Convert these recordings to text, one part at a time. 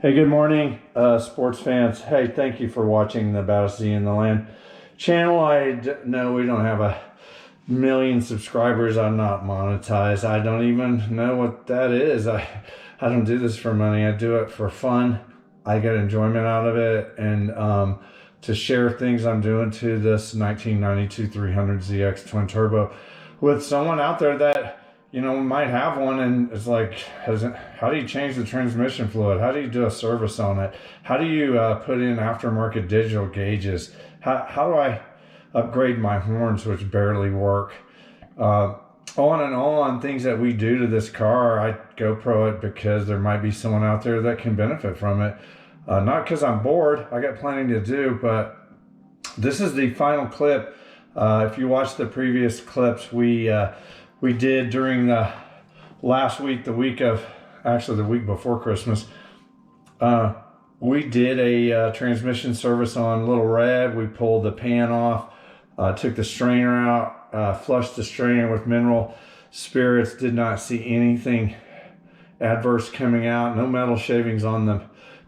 Hey, good morning, sports fans. Hey, thank you for watching the Baddest Z in the Land channel. Know we don't have a million subscribers. I'm not monetized. I don't even know what that is. I don't do this for money. I do it for fun. I get enjoyment out of it, and to share things I'm doing to this 1992 300ZX twin turbo with someone out there that might have one, and it's like, how do you change the transmission fluid? How do you do a service on it? How do you put in aftermarket digital gauges? How do I upgrade my horns, which barely work? On and on, things that we do to this car. I GoPro it because there might be someone out there that can benefit from it. Not because I'm bored. I got plenty to do, but this is the final clip. If you watch the previous clips, we did during the last week, the week before Christmas, we did a transmission service on Little Red. We pulled the pan off, took the strainer out, flushed the strainer with mineral spirits, did not see anything adverse coming out, no metal shavings on the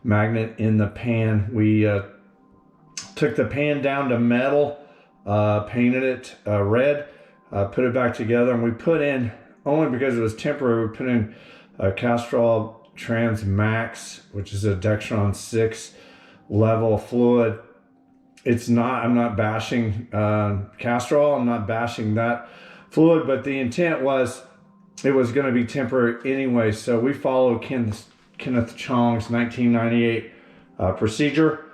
magnet in the pan. We took the pan down to metal, painted it red, put it back together, and we put in, only because it was temporary, we put in Castrol Trans Max, which is a Dextron 6 level fluid. I'm not bashing Castrol, I'm not bashing that fluid, but the intent was it was going to be temporary anyway. So we followed Kenneth Chong's 1998 procedure,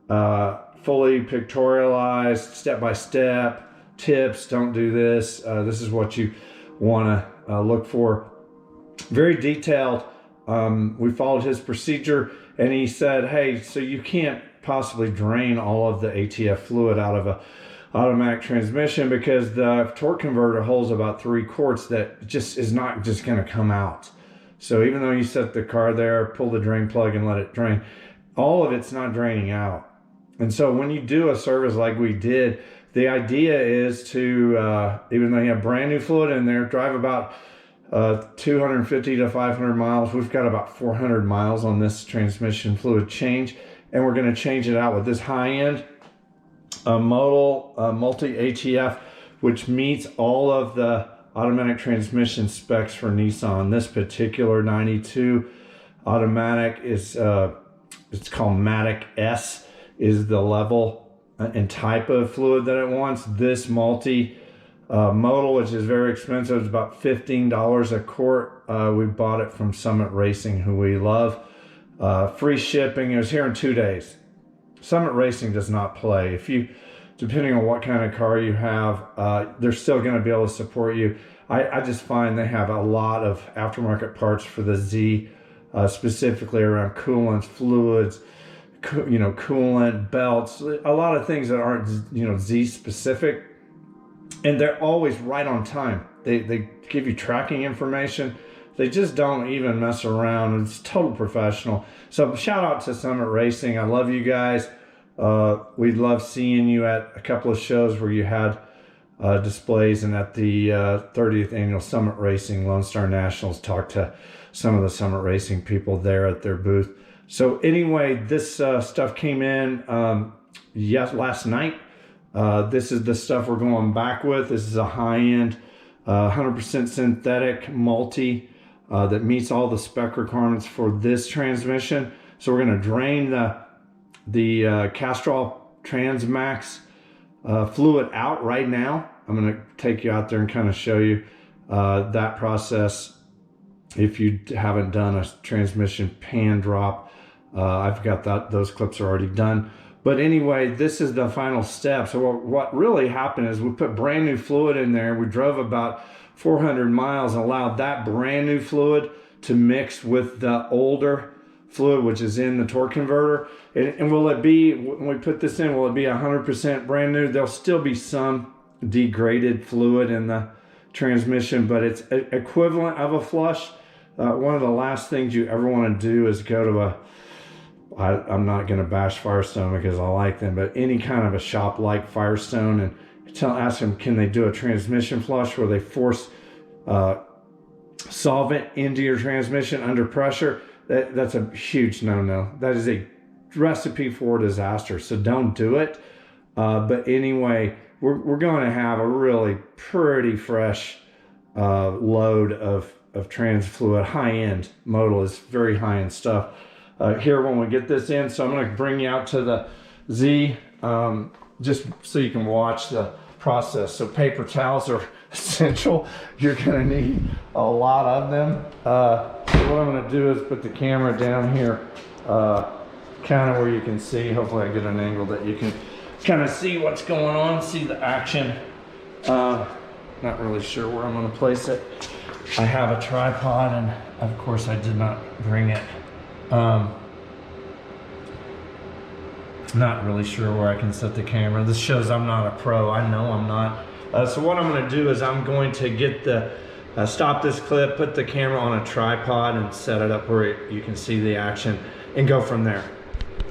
fully pictorialized, step-by-step, tips, don't do this. This is what you want to look for. Very detailed. We followed his procedure, and he said, hey, so you can't possibly drain all of the ATF fluid out of a automatic transmission because the torque converter holds about 3 quarts that just is not just going to come out. So even though you set the car there, pull the drain plug and let it drain, all of it's not draining out. And so when you do a service like we did, the idea is to, even though you have brand new fluid in there, drive about 250 to 500 miles. We've got about 400 miles on this transmission fluid change, and we're going to change it out with this high-end Motul Mult ATF, which meets all of the automatic transmission specs for Nissan. This particular 92 automatic is, it's called Matic S, is the level and type of fluid that it wants. This Motul, which is very expensive, is about $15 a quart. We bought it from Summit Racing, who we love. Free shipping. It was here in 2 days. Summit Racing does not play. Depending on what kind of car you have, they're still going to be able to support you. I just find they have a lot of aftermarket parts for the Z, specifically around coolants, fluids, coolant, belts, a lot of things that aren't, Z specific, and they're always right on time. They give you tracking information. They just don't even mess around. It's total professional. So shout out to Summit Racing. I love you guys. We love seeing you at a couple of shows where you had displays, and at the 30th annual Summit Racing Lone Star Nationals, talked to some of the Summit Racing people there at their booth. So anyway, this stuff came in last night. This is the stuff we're going back with. This is a high-end 100% synthetic multi that meets all the spec requirements for this transmission. So we're going to drain the Castrol Trans Max fluid out right now. I'm going to take you out there and kind of show you that process. If you haven't done a transmission pan drop, I've got those clips are already done. But anyway, this is the final step. So what really happened is we put brand new fluid in there. We drove about 400 miles and allowed that brand new fluid to mix with the older fluid, which is in the torque converter. And will it be, when we put this in, will it be 100% brand new? There'll still be some degraded fluid in the transmission, but it's equivalent of a flush. One of the last things you ever want to do is go to I'm not going to bash Firestone because I like them, but any kind of a shop like Firestone, and ask them, can they do a transmission flush where they force solvent into your transmission under pressure? That's a huge no-no. That is a recipe for disaster. So don't do it. But anyway, we're going to have a really pretty fresh load of trans fluid. High-end Motul is very high-end stuff. Here when we get this in, so I'm going to bring you out to the Z just so you can watch the process. So paper towels are essential. You're going to need a lot of them. So what I'm going to do is put the camera down here, kind of where you can see. Hopefully I get an angle that you can kind of see what's going on, see the action. Not really sure where I'm going to place it. I have a tripod, and of course I did not bring it. Not really sure where I can set the camera. This shows I'm not a pro. I know I'm not. So what I'm going to do is I'm going to get the stop this clip, put the camera on a tripod, and set it up where you can see the action, and go from there.